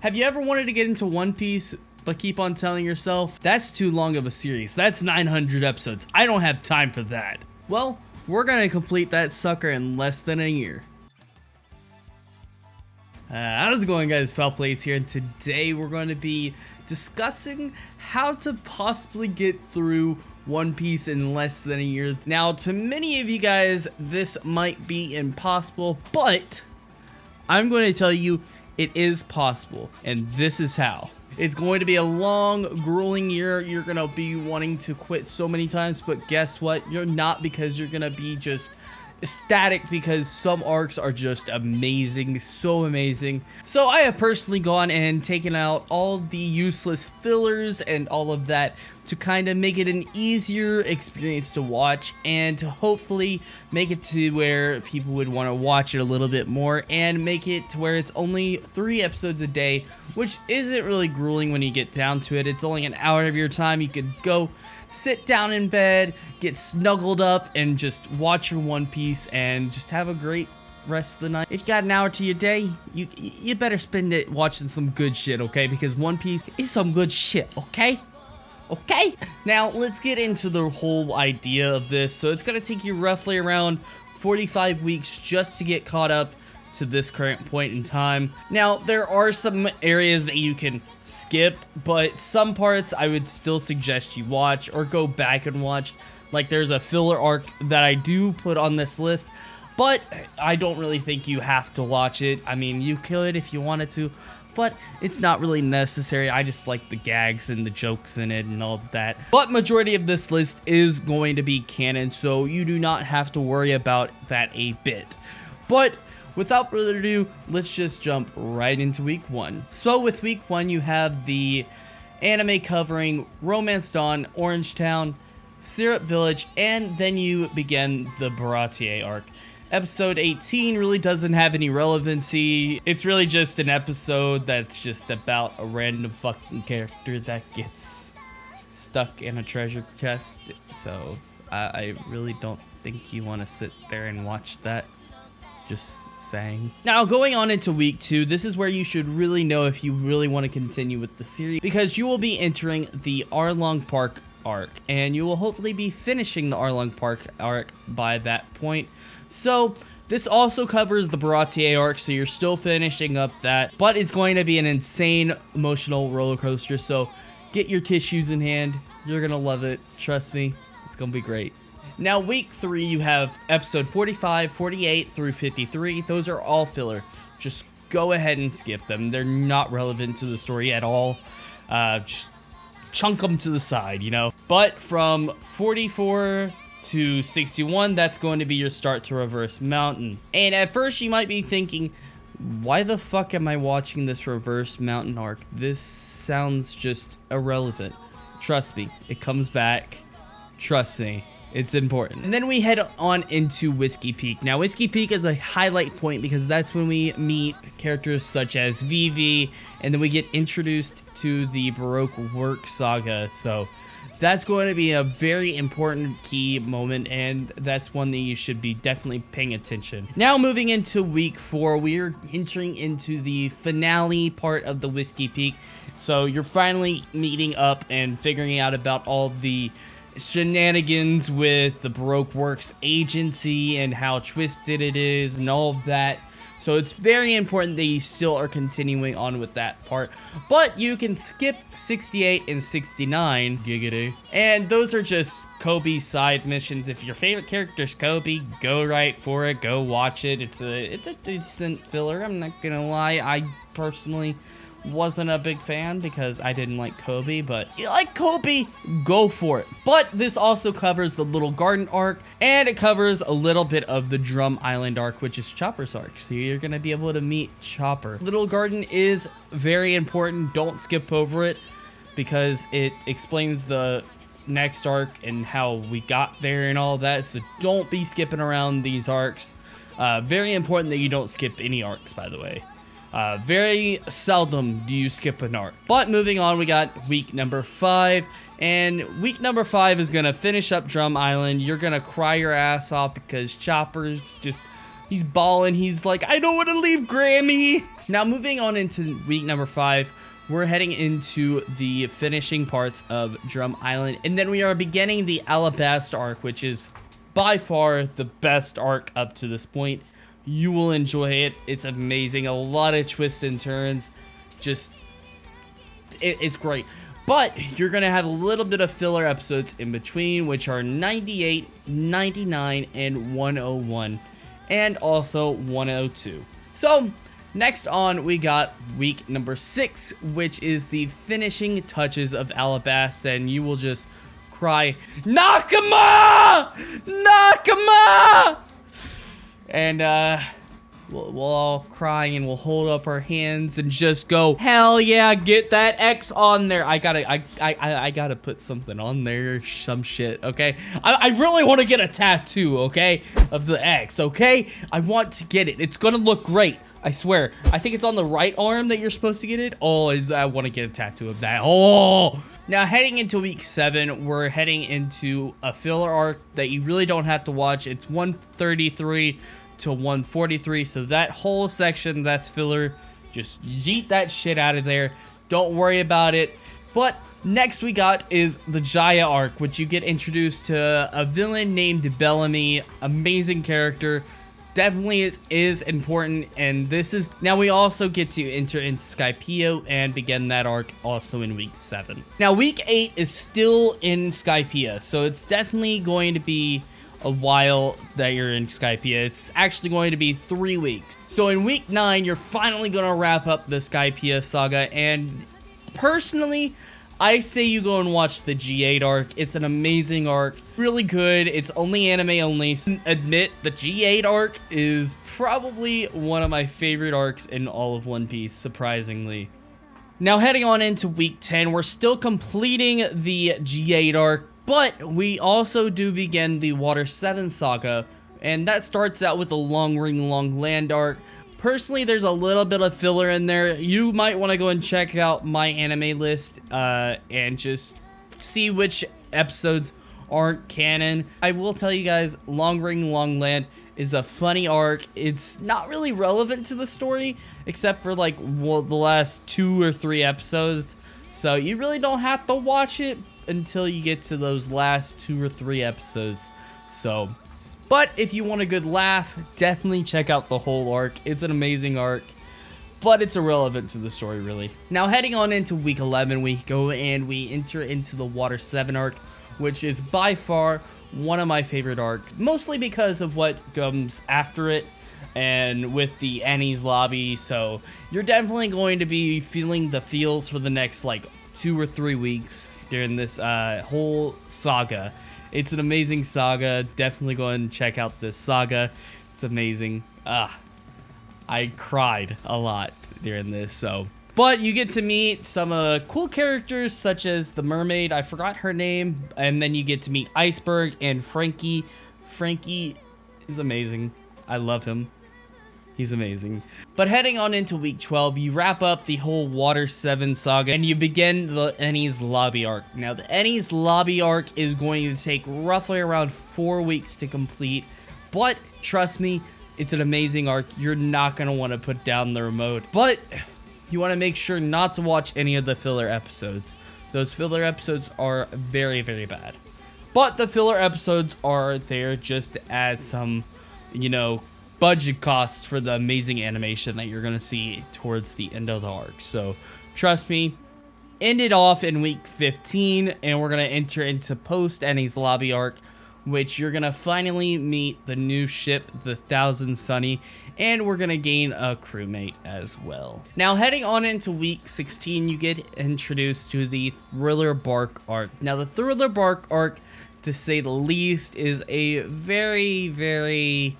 Have you ever wanted to get into One Piece, but keep on telling yourself, that's too long of a series, that's 900 episodes, I don't have time for that? Well, we're gonna complete that sucker in less than a year. How's it going, guys? Foul Plays here, and today we're going to be discussing how to possibly get through One Piece in less than a year. Now, to many of you guys, this might be impossible, but I'm going to tell you it is possible, and this is how. It's going to be a long, grueling year. You're going to be wanting to quit so many times, but guess what? You're not, because you're going to be just ecstatic because some arcs are just amazing, so amazing. So I have personally gone and taken out all the useless fillers and all of that to kind of make it an easier experience to watch, and to hopefully make it to where people would want to watch it a little bit more, and make it to where it's only 3 episodes a day, which isn't really grueling when you get down to it. It's only an hour of your time. You could go sit down in bed, get snuggled up, and just watch your One Piece and just have a great rest of the night. If you got an hour to your day, you better spend it watching some good shit, okay? Because One Piece is some good shit, okay? Okay? Now, let's get into the whole idea of this. So it's gonna take you roughly around 45 weeks just to get caught up to this current point in time. Now, there are some areas that you can skip, but some parts I would still suggest you watch or go back and watch. Like, there's a filler arc that I do put on this list, but I don't really think you have to watch it. I mean, you could if you wanted to, but it's not really necessary. I just like the gags and the jokes in it and all of that. But majority of this list is going to be canon, so you do not have to worry about that a bit. But without further ado, let's just jump right into week 1. So with week 1, you have the anime covering Romance Dawn, Orange Town, Syrup Village, and then you begin the Baratie arc. Episode 18 really doesn't have any relevancy. It's really just an episode that's just about a random fucking character that gets stuck in a treasure chest. So I really don't think you want to sit there and watch that. Just saying. Now, going on into week 2, this is where you should really know if you really want to continue with the series, because you will be entering the Arlong Park arc, and you will hopefully be finishing the Arlong Park arc by that point. So this also covers the Baratie arc, so you're still finishing up that, but it's going to be an insane emotional roller coaster. So get your tissues in hand. You're gonna love it. Trust me, it's gonna be great. Now, week 3, you have episode 45, 48 through 53. Those are all filler. Just go ahead and skip them. They're not relevant to the story at all. Just chunk them to the side, you know. But from 44 to 61, that's going to be your start to Reverse Mountain. And at first, you might be thinking, why the fuck am I watching this Reverse Mountain arc? This sounds just irrelevant. Trust me, it comes back. Trust me. It's important. And then we head on into Whiskey Peak. Now, Whiskey Peak is a highlight point because that's when we meet characters such as Vivi, and then we get introduced to the Baroque Work Saga. So that's going to be a very important key moment, and that's one that you should be definitely paying attention. Now, moving into week 4, we're entering into the finale part of the Whiskey Peak. So you're finally meeting up and figuring out about all the shenanigans with the Baroque Works agency and how twisted it is and all of that. So it's very important that you still are continuing on with that part. But you can skip 68 and 69. Giggity. And those are just Kobe side missions. If your favorite character is Kobe, go right for it. Go watch it. It's a decent filler. I'm not gonna lie. I personally wasn't a big fan because I didn't like Kobe, but if you like Kobe, go for it. But this also covers the Little Garden arc, and it covers a little bit of the Drum Island arc, which is Chopper's arc. So you're gonna be able to meet Chopper. Little Garden is very important. Don't skip over it because it explains the next arc and how we got there and all that. So don't be skipping around these arcs. Very important that you don't skip any arcs, by the way. Very seldom do you skip an arc. But moving on, we got week number 5. And week number 5 is going to finish up Drum Island. You're going to cry your ass off because Chopper's just He's balling. He's like, I don't want to leave Grammy. Now, moving on into week number 5, we're heading into the finishing parts of Drum Island. And then we are beginning the Alabasta arc, which is by far the best arc up to this point. You will enjoy it. It's amazing. A lot of twists and turns. Just, it's great. But you're going to have a little bit of filler episodes in between, which are 98, 99, and 101. And also 102. So, next on, we got week number 6, which is the finishing touches of Alabasta, and you will just cry, Nakama! Nakama! And, we'll all cry and we'll hold up our hands and just go, hell yeah, get that X on there. I gotta put something on there, some shit, okay? I really want to get a tattoo, okay, of the X, okay? I want to get it. It's gonna look great. I swear. I think it's on the right arm that you're supposed to get it. Oh, I want to get a tattoo of that. Oh! Now, heading into week 7, we're heading into a filler arc that you really don't have to watch. It's 133 to 143, so that whole section, that's filler. Just yeet that shit out of there. Don't worry about it. But next we got is the Jaya arc, which you get introduced to a villain named Bellamy. Amazing character. Definitely is important, and this is now we also get to enter into Skypiea and begin that arc also in week 7. Now week 8 is still in Skypiea, so it's definitely going to be a while that you're in Skypiea. It's actually going to be 3 weeks. So in week 9, you're finally going to wrap up the Skypiea saga, and personally, I say you go and watch the G8 arc. It's an amazing arc. Really good. It's only anime only. Admit, the G8 arc is probably one of my favorite arcs in all of One Piece, surprisingly. Now, heading on into week 10, we're still completing the G8 arc, but we also do begin the Water 7 saga, and that starts out with the Long Ring Long Land arc. Personally, there's a little bit of filler in there. You might want to go and check out my anime list and just see which episodes aren't canon. I will tell you guys, Long Ring Long Land is a funny arc. It's not really relevant to the story, except for like the last 2 or 3 episodes. So you really don't have to watch it until you get to those last 2 or 3 episodes. So, but if you want a good laugh, definitely check out the whole arc. It's an amazing arc, but it's irrelevant to the story, really. Now, heading on into week 11, we go and we enter into the Water 7 arc, which is by far one of my favorite arcs, mostly because of what comes after it and with the Enies Lobby. So you're definitely going to be feeling the feels for the next like 2 or 3 weeks during this whole saga. It's an amazing saga. Definitely go and check out this saga. It's amazing. I cried a lot during this, so. But you get to meet some cool characters such as the mermaid. I forgot her name. And then you get to meet Iceberg and Frankie. Frankie is amazing. I love him. He's amazing. But heading on into week 12, you wrap up the whole Water 7 saga and you begin the Enies Lobby arc. Now, the Enies Lobby arc is going to take roughly around 4 weeks to complete. But trust me, it's an amazing arc. You're not going to want to put down the remote. But you want to make sure not to watch any of the filler episodes. Those filler episodes are very, very bad. But the filler episodes are there just to add some, you know, budget costs for the amazing animation that you're going to see towards the end of the arc. So trust me, end it off in week 15, and we're going to enter into post Enies Lobby arc, which you're going to finally meet the new ship, the Thousand Sunny, and we're going to gain a crewmate as well. Now, heading on into week 16, you get introduced to the Thriller Bark arc. Now, the Thriller Bark arc, to say the least, is a very, very,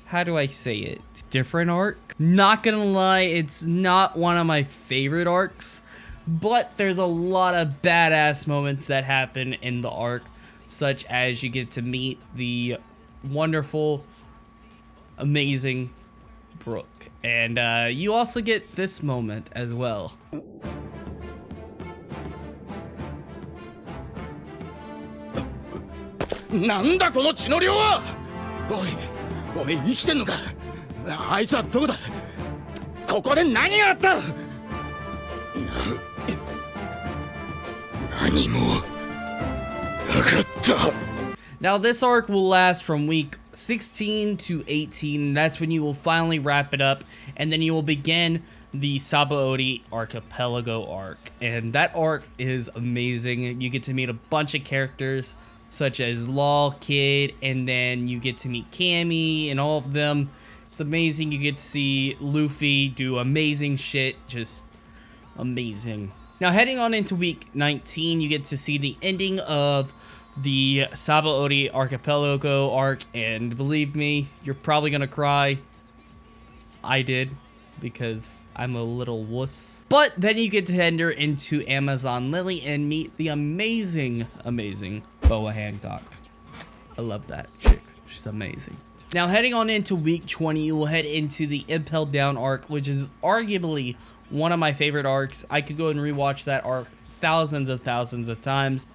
how do I say it, different arc. Not going to lie, it's not one of my favorite arcs, but there's a lot of badass moments that happen in the arc, such as you get to meet the wonderful, amazing Brooke. And you also get this moment as well. なんだこの血の量は！おい、おめえ生きてんのか。あいつはどこだ。ここで何があった。何もなかった。 Now this arc will last from week 16 to 18. That's when you will finally wrap it up, and then you will begin the Sabaody Archipelago arc. And that arc is amazing. You get to meet a bunch of characters such as Law, Kid, and then you get to meet Cammy and all of them. It's amazing. You get to see Luffy do amazing shit, just amazing. Now heading on into week 19, you get to see the ending of the Sabaody Archipelago arc, and believe me, you're probably gonna cry. I did, because I'm a little wuss. But then you get to enter into Amazon Lily and meet the amazing Boa Hancock. I love that chick. She's amazing. Now heading on into week 20, you will head into the Impel Down arc, which is arguably one of my favorite arcs. I could go and rewatch that arc thousands of times.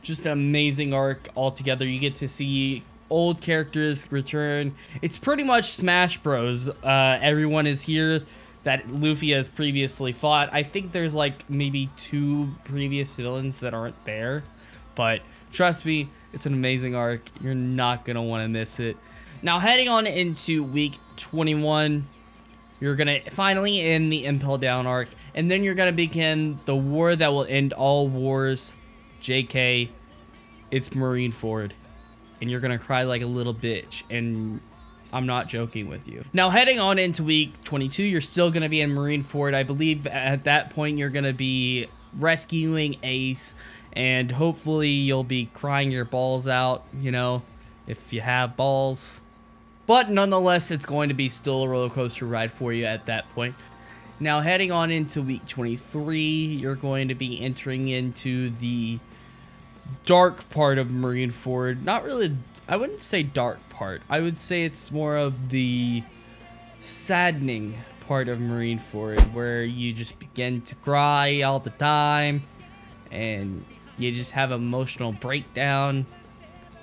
Just an amazing arc altogether. You get to see old characters return. It's pretty much Smash Bros. Everyone is here that Luffy has previously fought. I think there's like maybe 2 previous villains that aren't there, but trust me, it's an amazing arc. You're not gonna want to miss it. Now heading on into week 21, you're gonna finally end the Impel Down arc, and then you're gonna begin the war that will end all wars. JK, it's MarineFord, and you're gonna cry like a little bitch, and I'm not joking with you. Now heading on into week 22, you're still gonna be in MarineFord. I believe at that point you're gonna be rescuing Ace, and hopefully you'll be crying your balls out, you know, if you have balls. But nonetheless, it's going to be still a roller coaster ride for you at that point. Now heading on into week 23, you're going to be entering into the dark part of MarineFord. Not really, I wouldn't say dark part. I would say it's more of the saddening part of MarineFord, where you just begin to cry all the time and you just have emotional breakdown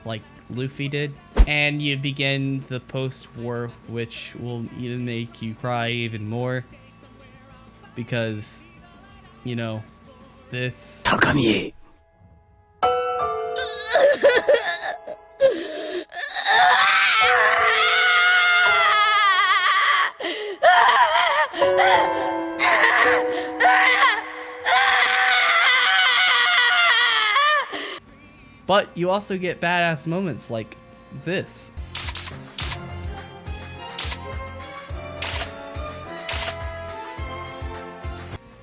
like Luffy did. And you begin the post-war, which will even make you cry even more. Because, you know, this... Takami. But you also get badass moments like this.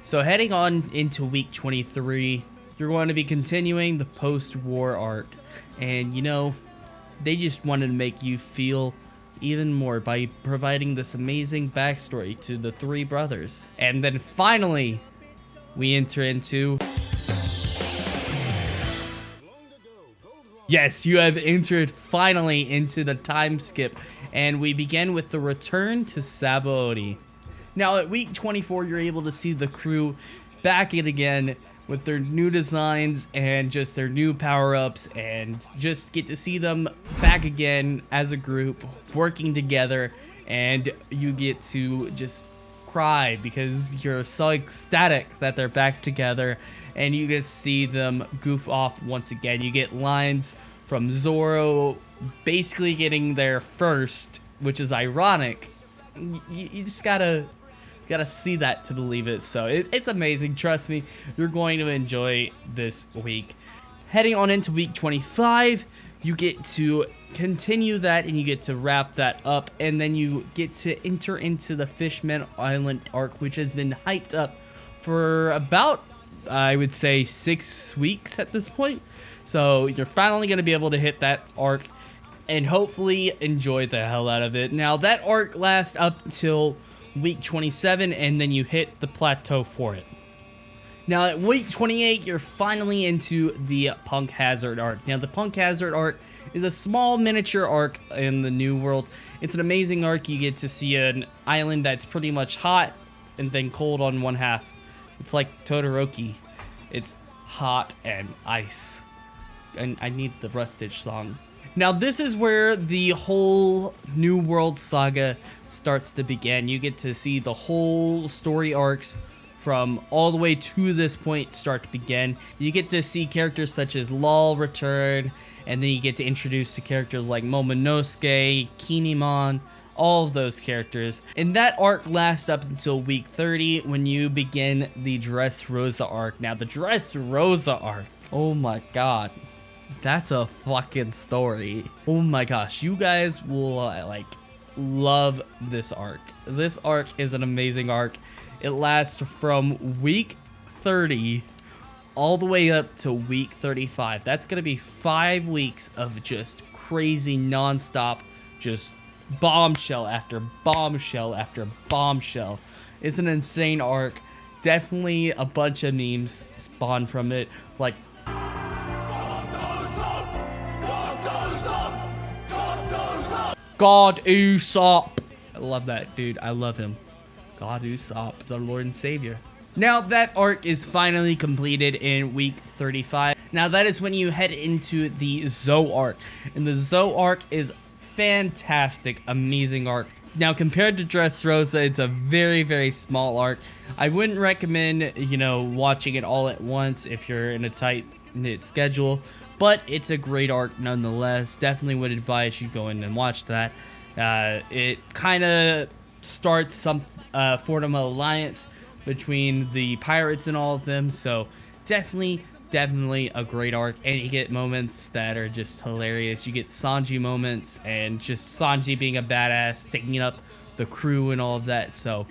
So heading on into week 23, you're going to be continuing the post-war arc. And you know, they just wanted to make you feel even more by providing this amazing backstory to the 3 brothers. And then finally, we enter into... Yes, you have entered finally into the time skip, and we begin with the return to Sabaody. Now at week 24, you're able to see the crew back in again with their new designs and just their new power-ups, and just get to see them back again as a group working together, and you get to just cry because you're so ecstatic that they're back together, and you get to see them goof off once again. You get lines from Zoro basically getting there first, which is ironic. You just gotta see that to believe it. So it's amazing. Trust me, you're going to enjoy this week. Heading on into week 25, you get to continue that and you get to wrap that up, and then you get to enter into the Fishman Island arc, which has been hyped up for about, I would say, 6 weeks at this point. So you're finally going to be able to hit that arc and hopefully enjoy the hell out of it. Now that arc lasts up until week 27, and then you hit the plateau for it. Now at week 28, you're finally into the Punk Hazard arc. Now the Punk Hazard arc is a small miniature arc in the New World. It's an amazing arc. You get to see an island that's pretty much hot and then cold on one half. It's like Todoroki. It's hot and ice. And I need the Rustage song. Now this is where the whole New World saga starts to begin. You get to see the whole story arcs from all the way to this point start to begin. You get to see characters such as Lol return, and then you get to introduce to characters like Momonosuke, Kinemon, all of those characters. And that arc lasts up until week 30 when you begin the DressRosa arc. Now the DressRosa arc, oh my god, that's a fucking story. Oh my gosh, you guys will like love this arc. This arc is an amazing arc. It lasts from week 30 all the way up to week 35. That's gonna be 5 weeks of just crazy non-stop, just bombshell after bombshell after bombshell. It's an insane arc. Definitely a bunch of memes spawn from it, like God Usopp. I love that dude. I love him. God Usopp is our Lord and Savior. Now that arc is finally completed in week 35. Now that is when you head into the Zou arc. And the Zou arc is fantastic, amazing arc. Now compared to DressRosa, it's a very, very small arc. I wouldn't recommend, you know, watching it all at once if you're in a tight-knit schedule. But it's a great arc nonetheless. Definitely would advise you go in and watch that. It kind of starts some Fordham alliance between the pirates and all of them. So definitely a great arc. And you get moments that are just hilarious. You get Sanji moments and just Sanji being a badass, taking up the crew and all of that. So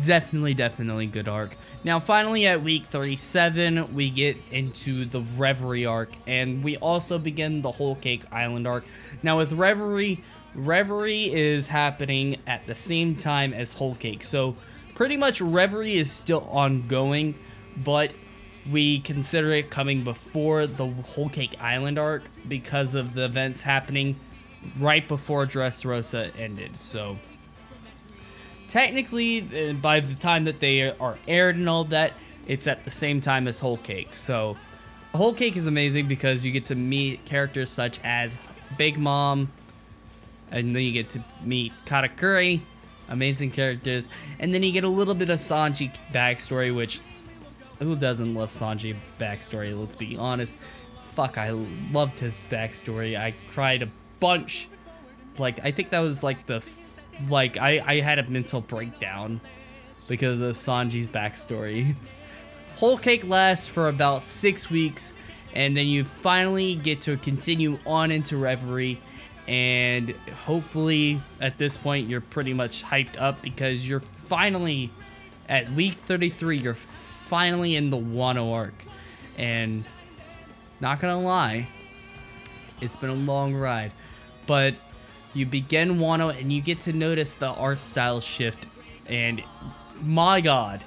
definitely good arc. Now finally at week 37 we get into the Reverie arc, and we also begin the WholeCake Island arc. Now with Reverie is happening at the same time as WholeCake, so pretty much Reverie is still ongoing, but we consider it coming before the WholeCake Island arc because of the events happening right before DressRosa ended. So technically, by the time that they are aired and all that, it's at the same time as WholeCake. So WholeCake is amazing because you get to meet characters such as Big Mom, and then you get to meet Katakuri, amazing characters, and then you get a little bit of Sanji backstory, which, who doesn't love Sanji backstory, let's be honest. Fuck, I loved his backstory. I cried a bunch. Like, I think that was like the I had a mental breakdown because of Sanji's backstory. WholeCake lasts for about 6 weeks, and then you finally get to continue on into Reverie, and hopefully at this point you're pretty much hyped up because you're finally at week 33. You're finally in the Wano arc, and not gonna lie, it's been a long ride, but you begin Wano and you get to notice the art style shift, and my god,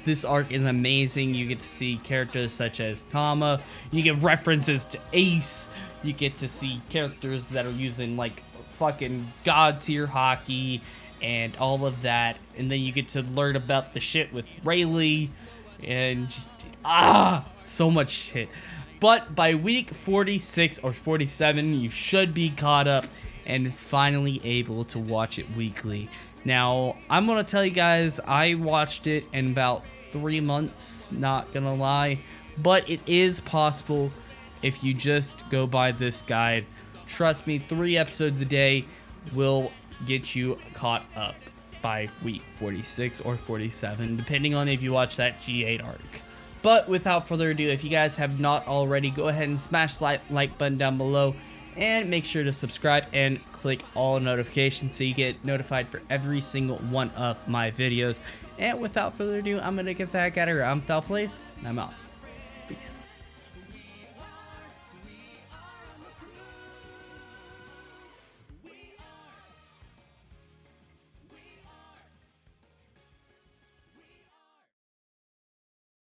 this arc is amazing. You get to see characters such as Tama, you get references to Ace, you get to see characters that are using like fucking god tier hockey and all of that, and then you get to learn about the shit with Rayleigh and just so much shit. But by week 46 or 47 you should be caught up and finally able to watch it weekly. Now, I'm gonna tell you guys, I watched it in about 3 months, not gonna lie, but it is possible if you just go by this guide. Trust me, 3 episodes a day will get you caught up by week 46 or 47, depending on if you watch that G8 arc. But without further ado, if you guys have not already, go ahead and smash the like button down below, and make sure to subscribe and click all notifications so you get notified for every single one of my videos. And without further ado, I'm gonna get the heck out of here. I'm FalPlays, and I'm out. Peace.